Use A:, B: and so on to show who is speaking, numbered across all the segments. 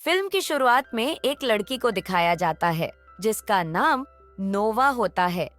A: Film की शुरुआत में एक लड़की को दिखाया जाता है जिसका नाम नोवा होता है।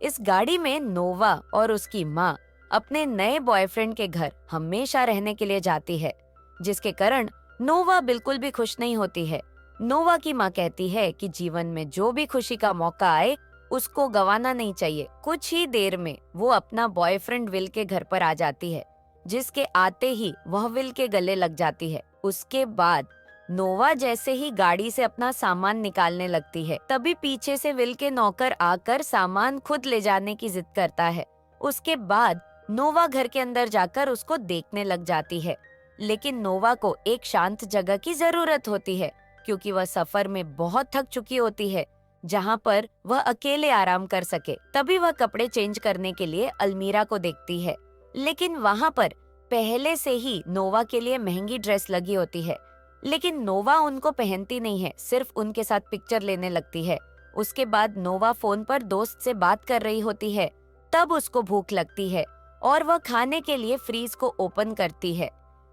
A: इस गाड़ी में नोवा और उसकी माँ अपने नए बॉयफ्रेंड के घर हमेशा रहने के लिए जाती है, जिसके कारण नोवा बिल्कुल भी खुश नहीं होती है। नोवा की माँ कहती है कि जीवन में जो भी खुशी का मौका आए उसको गंवाना नहीं चाहिए। कुछ ही देर में वो अपना बॉयफ्रेंड विल के घर पर आ जाती है, जिसके आते ही वह विल के गले लग जाती है। उसके बाद नोवा जैसे ही गाड़ी से अपना सामान निकालने लगती है, तभी पीछे से विल के नौकर आकर सामान खुद ले जाने की जिद करता है। उसके बाद नोवा घर के अंदर जाकर उसको देखने लग जाती है, लेकिन नोवा को एक शांत जगह की जरूरत होती है क्योंकि वह सफर में बहुत थक चुकी होती है, जहाँ पर वह अकेले आराम कर सके। तभी वह कपड़े चेंज करने के लिए अलमीरा को देखती है, लेकिन वहाँ पर पहले से ही नोवा के लिए महंगी ड्रेस लगी होती है, लेकिन नोवा उनको पहनती नहीं है, सिर्फ उनके साथ पिक्चर लेने लगती है। उसके बाद नोवा फोन पर दोस्त से बात कर रही होती है। तब उसको भूख लगती है और वह खाने के लिए फ्रीज को ओपन करती है।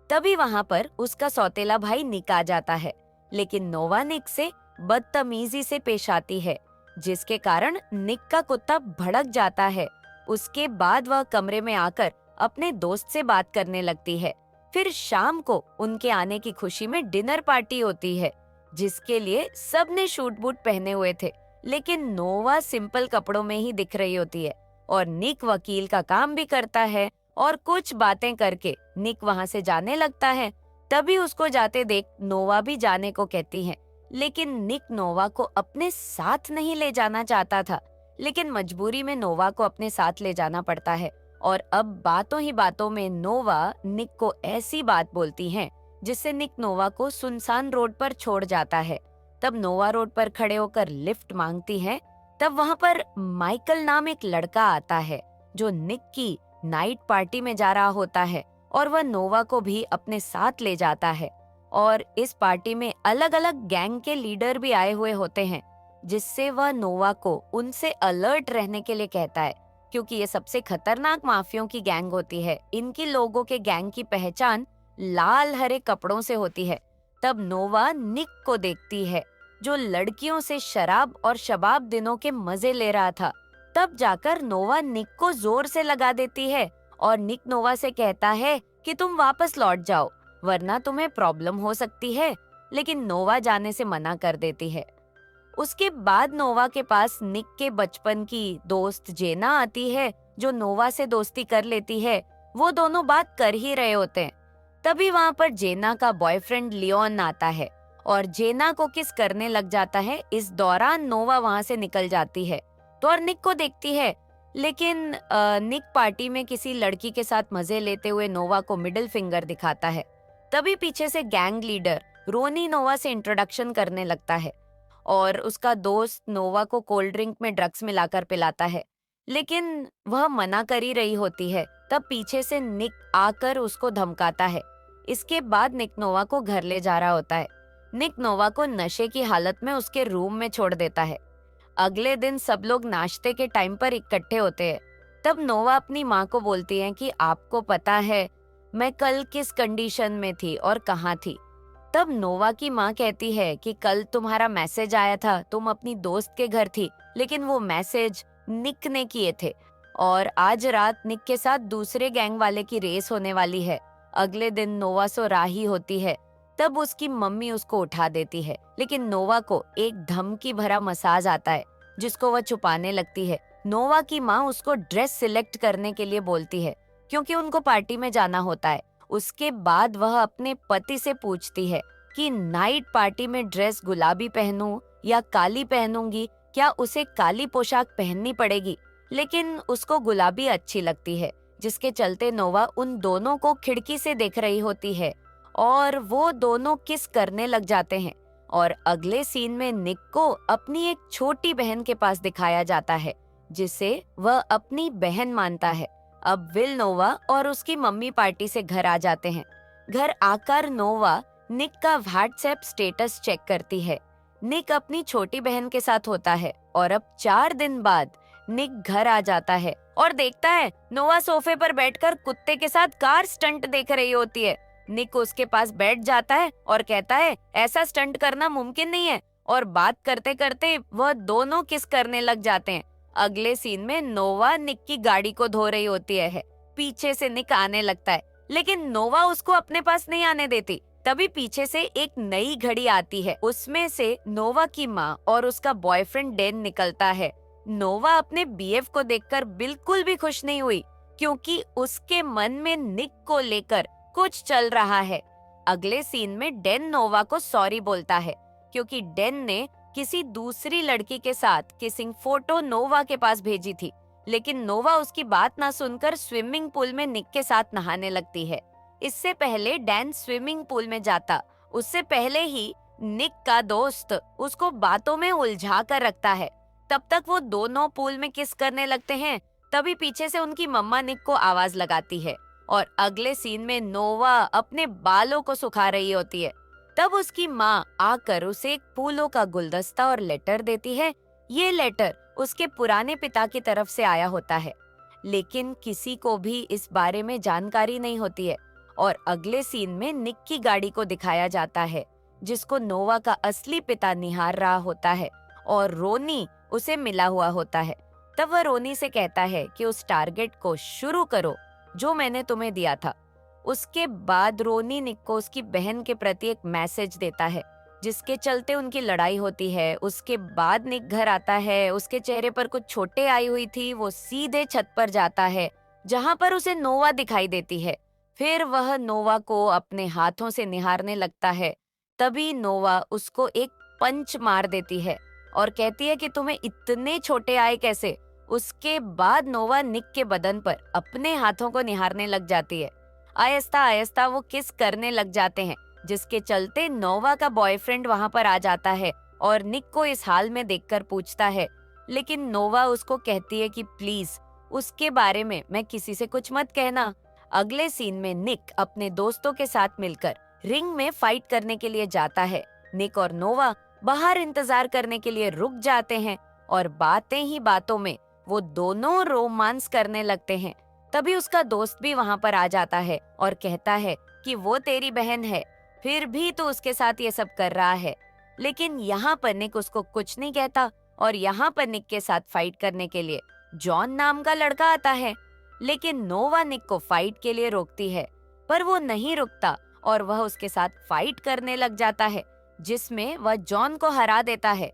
A: तभी वहाँ पर उसका सौतेला भाई निक आ जाता है, लेकिन नोवा निक से बदतमीजी से पेश आती है, जिसके कारण निक का कुत्ता भड़क जाता है। उसके बाद वह कमरे में आकर अपने दोस्त से बात करने लगती है। फिर शाम को उनके आने की खुशी में डिनर पार्टी होती है, जिसके लिए सबने सूट बूट पहने हुए थे, लेकिन नोवा सिंपल कपड़ों में ही दिख रही होती है और निक वकील का काम भी करता है। और कुछ बातें करके निक वहाँ से जाने लगता है। तभी उसको जाते देख नोवा भी जाने को कहती है, लेकिन निक नोवा को अपने साथ नहीं ले जाना चाहता था, लेकिन मजबूरी में नोवा को अपने साथ ले जाना पड़ता है। और अब बातों ही बातों में नोवा निक को ऐसी बात बोलती है जिससे निक नोवा को सुनसान रोड पर छोड़ जाता है। तब नोवा रोड पर खड़े होकर लिफ्ट मांगती है। तब वहाँ पर माइकल नाम एक लड़का आता है जो निक की नाइट पार्टी में जा रहा होता है, और वह नोवा को भी अपने साथ ले जाता है। और इस पार्टी में अलग अलग गैंग के लीडर भी आए हुए होते हैं, जिससे वह नोवा को उनसे अलर्ट रहने के लिए कहता है, क्योंकि ये सबसे खतरनाक माफियों की गैंग होती है। इनकी लोगों के गैंग की पहचान लाल हरे कपड़ों से होती है। तब नोवा निक को देखती है, जो लड़कियों से शराब और शबाब दिनों के मजे ले रहा था। तब जाकर नोवा निक को जोर से लगा देती है और निक नोवा से कहता है कि तुम वापस लौट जाओ, वरना तुम्हें प्रॉब्लम हो सकती है, लेकिन नोवा जाने से मना कर देती है। उसके बाद नोवा के पास निक के बचपन की दोस्त जेना आती है, जो नोवा से दोस्ती कर लेती है। वो दोनों बात कर ही रहे होते हैं। तभी वहाँ पर जेना का बॉयफ्रेंड लियोन आता है और जेना को किस करने लग जाता है। इस दौरान नोवा वहाँ से निकल जाती है तो और निक को देखती है, लेकिन निक पार्टी में किसी लड़की के साथ मजे लेते हुए नोवा को मिडिल फिंगर दिखाता है। तभी पीछे से गैंग लीडर रोनी नोवा से इंट्रोडक्शन करने लगता है और उसका दोस्त नोवा को कोल्ड ड्रिंक में ड्रग्स मिलाकर पिलाता है, लेकिन वह मना कर ही रही होती है। तब पीछे से निक आकर उसको धमकाता है। इसके बाद निक नोवा को घर ले जा रहा होता है। निक नोवा को नशे की हालत में उसके रूम में छोड़ देता है। अगले दिन सब लोग नाश्ते के टाइम पर इकट्ठे होते हैं। तब नोवा अपनी माँ को बोलती है कि आपको पता है मैं कल किस कंडीशन में थी और कहाँ थी। तब नोवा की माँ कहती है कि कल तुम्हारा मैसेज आया था, तुम अपनी दोस्त के घर थी, लेकिन वो मैसेज निक ने किए थे, और आज रात निक के साथ दूसरे गैंग वाले की रेस होने वाली है। अगले दिन नोवा सो राही होती है। तब उसकी मम्मी उसको उठा देती है, लेकिन नोवा को एक धमकी भरा मसाज आता है जिसको वह छुपाने लगती है। नोवा की माँ उसको ड्रेस सिलेक्ट करने के लिए बोलती है, क्योंकि उनको पार्टी में जाना होता है। उसके बाद वह अपने पति से पूछती है कि नाइट पार्टी में ड्रेस गुलाबी पहनूं या काली पहनूंगी, क्या उसे काली पोशाक पहननी पड़ेगी। लेकिन उसको गुलाबी अच्छी लगती है, जिसके चलते नोवा उन दोनों को खिड़की से देख रही होती है और वो दोनों किस करने लग जाते हैं। और अगले सीन में निक को अपनी एक छोटी बहन के पास दिखाया जाता है, जिसे वह अपनी बहन मानता है। अब विल नोवा और उसकी मम्मी पार्टी से घर आ जाते हैं। घर आकर नोवा निक का व्हाट्सएप स्टेटस चेक करती है। निक अपनी छोटी बहन के साथ होता है और अब 4 दिन बाद निक घर आ जाता है और देखता है नोवा सोफे पर बैठकर कुत्ते के साथ कार स्टंट देख रही होती है। निक उसके पास बैठ जाता है और कहता है ऐसा स्टंट करना मुमकिन नहीं है, और बात करते करते वह दोनों किस करने लग जाते हैं। अगले सीन में नोवा निक की गाड़ी को धो रही होती है। पीछे से निक आने लगता है, लेकिन नोवा उसको अपने पास नहीं आने देती। तभी पीछे से एक नई घड़ी आती है, उसमें से नोवा की माँ और उसका बॉयफ्रेंड डेन निकलता है। नोवा अपने बीएफ को देखकर बिल्कुल भी खुश नहीं हुई, क्योंकि उसके मन में निक को लेकर कुछ चल रहा है। अगले सीन में डेन नोवा को सॉरी बोलता है, क्योंकि डेन ने किसी दूसरी लड़की के साथ किसिंग फोटो नोवा के पास भेजी थी, लेकिन नोवा उसकी बात ना सुनकर स्विमिंग पूल में निक के साथ नहाने लगती है। इससे पहले डैन स्विमिंग पूल में जाता, उससे पहले ही निक का दोस्त उसको बातों में उलझा कर रखता है। तब तक वो दोनों पूल में किस करने लगते हैं। तभी पीछे से उनकी मम्मा निक को आवाज लगाती है, और अगले सीन में नोवा अपने बालों को सुखा रही होती है। तब उसकी माँ आकर उसे एक फूलों का गुलदस्ता और लेटर देती है। ये लेटर उसके पुराने पिता की तरफ से आया होता है, लेकिन किसी को भी इस बारे में जानकारी नहीं होती है। और अगले सीन में निक की गाड़ी को दिखाया जाता है, जिसको नोवा का असली पिता निहार रहा होता है, और रोनी उसे मिला हुआ होता है। तब वह रोनी से कहता है कि उस टारगेट को शुरू करो जो मैंने तुम्हें दिया था। उसके बाद रोनी निक को उसकी बहन के प्रति एक मैसेज देता है, जिसके चलते उनकी लड़ाई होती है। उसके बाद निक घर आता है, उसके चेहरे पर कुछ छोटे आई हुई थी। वो सीधे छत पर जाता है, जहाँ पर उसे नोवा दिखाई देती है। फिर वह नोवा को अपने हाथों से निहारने लगता है। तभी नोवा उसको एक पंच मार देती है और कहती है कि तुम्हें इतने छोटे आए कैसे। उसके बाद नोवा निक के बदन पर अपने हाथों को निहारने लग जाती है। आहिस्ता आहिस्ता वो किस करने लग जाते हैं, जिसके चलते नोवा का बॉयफ्रेंड वहां पर आ जाता है और निक को इस हाल में देखकर पूछता है। लेकिन नोवा उसको कहती है कि प्लीज उसके बारे में मैं किसी से कुछ मत कहना। अगले सीन में निक अपने दोस्तों के साथ मिलकर रिंग में फाइट करने के लिए जाता है। निक और नोवा बाहर इंतजार करने के लिए रुक जाते हैं, और बातें ही बातों में वो दोनों रोमांस करने लगते हैं। तभी उसका दोस्त भी वहां पर आ जाता है और कहता है कि वो तेरी बहन है, फिर भी तो उसके साथ ये सब कर रहा है। लेकिन यहाँ पर निक उसको कुछ नहीं कहता, और यहाँ पर निक के साथ फाइट करने के लिए जॉन नाम का लड़का आता है। लेकिन नोवा निक को फाइट के लिए रोकती है, पर वो नहीं रुकता और वह उसके साथ फाइट करने लग जाता है, जिसमें वह जॉन को हरा देता है।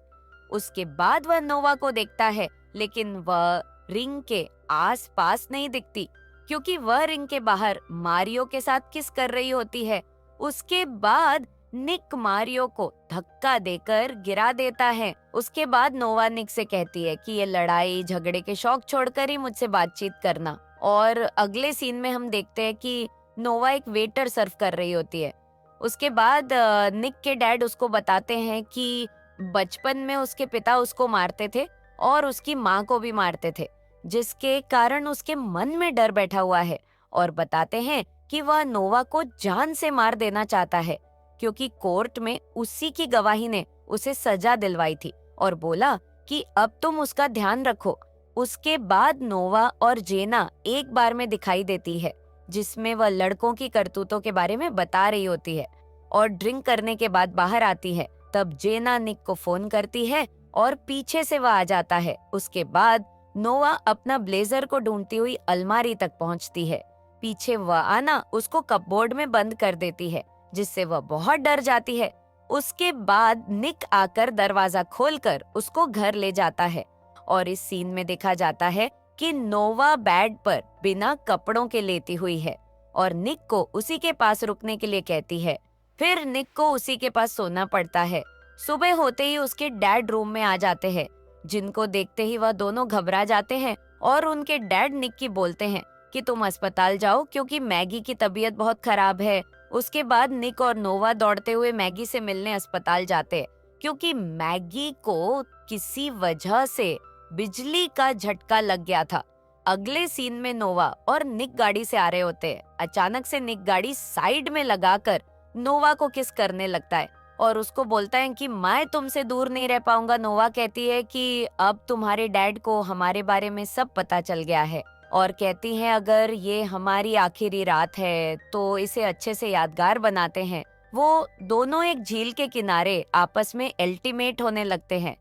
A: उसके बाद वह नोवा को देखता है, लेकिन वह रिंग के आस पास नहीं दिखती, क्योंकि वह रिंग के बाहर मारियो के साथ किस कर रही होती है। उसके बाद निक मारियो को धक्का देकर गिरा देता है। उसके बाद नोवा निक से कहती है कि ये लड़ाई झगड़े के शौक छोड़कर ही मुझसे बातचीत करना। और अगले सीन में हम देखते हैं कि नोवा एक वेटर सर्व कर रही होती है। उसके बाद निक के डैड उसको बताते हैं कि बचपन में उसके पिता उसको मारते थे और उसकी माँ को भी मारते थे, जिसके कारण उसके मन में डर बैठा हुआ है, और बताते हैं कि वह नोवा को जान से मार देना चाहता है, क्योंकि कोर्ट में उसी की गवाही ने उसे सजा दिलवाई थी, और बोला कि अब तुम उसका ध्यान रखो। उसके बाद नोवा और जेना एक बार में दिखाई देती है, जिसमें वह लड़कों की करतूतों के बारे में बता रही होती है, और ड्रिंक करने के बाद बाहर आती है। तब जेना निक को फोन करती है और पीछे से वह आ जाता है। उसके बाद नोवा अपना ब्लेजर को ढूंढती हुई अलमारी तक पहुंचती है। पीछे वह आना उसको कपबोर्ड में बंद कर देती है, जिससे वह बहुत डर जाती है। उसके बाद निक आकर दरवाजा खोलकर उसको घर ले जाता है, और इस सीन में देखा जाता है कि नोवा बेड पर बिना कपड़ों के लेटी हुई है और निक को उसी के पास रुकने के लिए कहती है। फिर निक को उसी के पास सोना पड़ता है। सुबह होते ही उसके डैड रूम में आ जाते हैं, जिनको देखते ही वह दोनों घबरा जाते हैं, और उनके डैड निक की बोलते हैं कि तुम अस्पताल जाओ, क्योंकि मैगी की तबीयत बहुत खराब है। उसके बाद निक और नोवा दौड़ते हुए मैगी से मिलने अस्पताल जाते हैं, क्योंकि मैगी को किसी वजह से बिजली का झटका लग गया था। अगले सीन में नोवा और निक गाड़ी से आ रहे होते हैं। अचानक से निक गाड़ी साइड में लगाकर नोवा को किस करने लगता है और उसको बोलता है कि मैं तुमसे दूर नहीं रह पाऊंगा। नोवा कहती है कि अब तुम्हारे डैड को हमारे बारे में सब पता चल गया है। और कहती हैं अगर ये हमारी आखिरी रात है तो इसे अच्छे से यादगार बनाते हैं। वो दोनों एक झील के किनारे आपस में अल्टीमेट होने लगते हैं।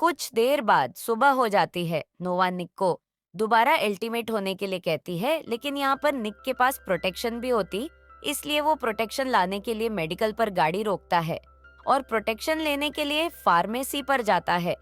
A: कुछ देर बाद सुबह हो जाती है। नोवा निक को दोबारा अल्टीमेट होने के लिए कहती है, लेकिन यहाँ पर निक के पास प्रोटेक्शन भी होती, इसलिए वो प्रोटेक्शन लाने के लिए मेडिकल पर गाड़ी रोकता है और प्रोटेक्शन लेने के लिए फार्मेसी पर जाता है।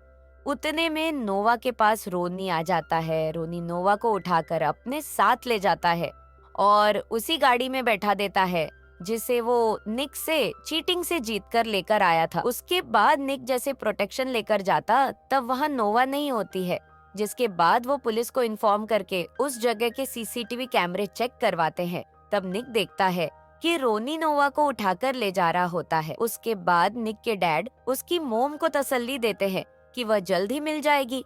A: उतने में नोवा के पास रोनी आ जाता है। रोनी नोवा को उठाकर अपने साथ ले जाता है और उसी गाड़ी में बैठा देता है जिसे वो निक से चीटिंग से जीत कर लेकर आया था। उसके बाद निक जैसे प्रोटेक्शन लेकर जाता तब वहाँ नोवा नहीं होती है, जिसके बाद वो पुलिस को इन्फॉर्म करके उस जगह के सीसीटीवी कैमरे चेक करवाते हैं। तब निक देखता है कि रोनी नोवा को उठाकर ले जा रहा होता है। उसके बाद निक के डैड उसकी मोम को तसल्ली देते हैं कि वह जल्द ही मिल जाएगी।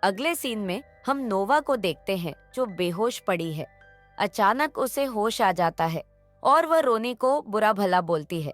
A: अगले सीन में हम नोवा को देखते हैं जो बेहोश पड़ी है। अचानक उसे होश आ जाता है और वह रोनी को बुरा भला बोलती है।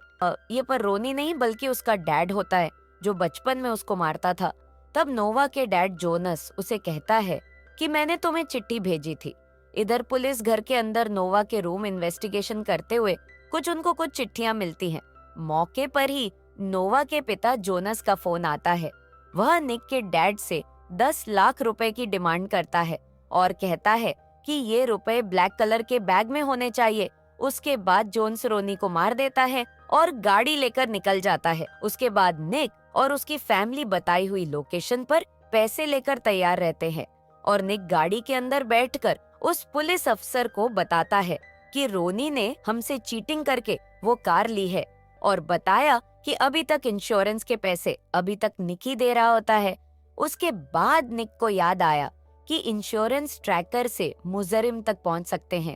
A: ये पर रोनी नहीं बल्कि उसका डैड होता है जो बचपन में उसको मारता था। तब नोवा के डैड जोनस उसे कहता है कि मैंने तुम्हें चिट्ठी भेजी थी। इधर पुलिस घर के अंदर नोवा के रूम इन्वेस्टिगेशन करते हुए उनको कुछ चिट्ठियां मिलती हैं। मौके पर ही नोवा के पिता जोनस का फोन आता है। वह निक के डैड से 10 लाख रुपए की डिमांड करता है और कहता है कि ये रुपए ब्लैक कलर के बैग में होने चाहिए। उसके बाद जोन्स रोनी को मार देता है और गाड़ी लेकर निकल जाता है। उसके बाद निक और उसकी फैमिली बताई हुई लोकेशन पर पैसे लेकर तैयार रहते हैं और निक गाड़ी के अंदर बैठकर उस पुलिस अफसर को बताता है कि रोनी ने हमसे चीटिंग करके वो कार ली है और बताया कि अभी तक इंश्योरेंस के पैसे अभी तक निक ही दे रहा होता है। उसके बाद निक को याद आया कि इंश्योरेंस ट्रैकर से मुजरिम तक पहुंच सकते हैं।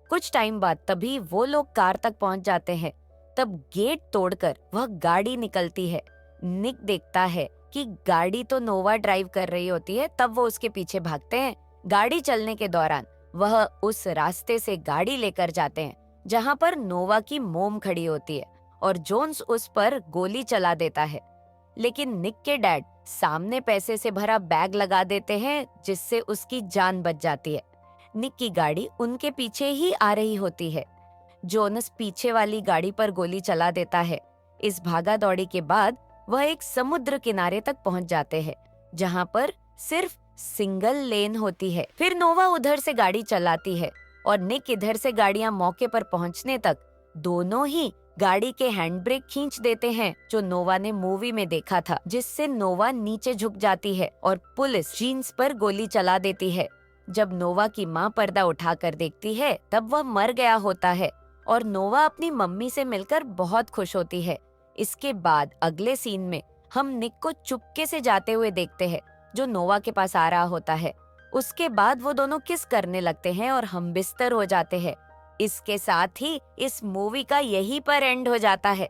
A: कुछ टाइम बाद तभी वो लोग कार तक पहुंच जाते हैं। तब गेट तोड़कर वह गाड़ी निकलती है। निक देखता है कि गाड़ी तो नोवा ड्राइव कर रही होती है, तब वो उसके पीछे भागते हैं। गाड़ी चलने के दौरान वह उस रास्ते से गाड़ी लेकर जाते हैं जहां पर नोवा की मोम खड़ी होती है और जोन्स उस पर गोली चला देता है, लेकिन निक के डैड सामने पैसे से भरा बैग लगा देते हैं जिससे उसकी जान बच जाती है। निक की गाड़ी उनके पीछे ही आ रही होती है। जोनस पीछे वाली गाड़ी पर गोली चला देता है। इस भागा दौड़ी के बाद वह एक समुद्र किनारे तक पहुंच जाते हैं जहां पर सिर्फ सिंगल लेन होती है। फिर नोवा उधर से गाड़ी चलाती है और निक इधर से गाड़ियां मौके पर पहुंचने तक दोनों ही गाड़ी के हैंड ब्रेक खींच देते हैं जो नोवा ने मूवी में देखा था, जिससे नोवा नीचे झुक जाती है और पुलिस जीन्स पर गोली चला देती है। जब नोवा की माँ पर्दा उठाकर देखती है तब वह मर गया होता है और नोवा अपनी मम्मी से मिलकर बहुत खुश होती है। इसके बाद अगले सीन में हम निक को चुपके से जाते हुए देखते हैं जो नोवा के पास आ रहा होता है। उसके बाद वो दोनों किस करने लगते हैं और हम बिस्तर हो जाते हैं। इसके साथ ही इस मूवी का यहीं पर एंड हो जाता है।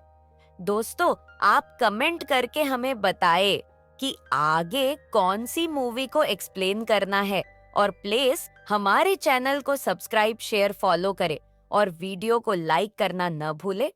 A: दोस्तों, आप कमेंट करके हमें बताएं कि आगे कौन सी मूवी को एक्सप्लेन करना है और प्लीज हमारे चैनल को सब्सक्राइब, शेयर, फॉलो करें और वीडियो को लाइक करना न भूले।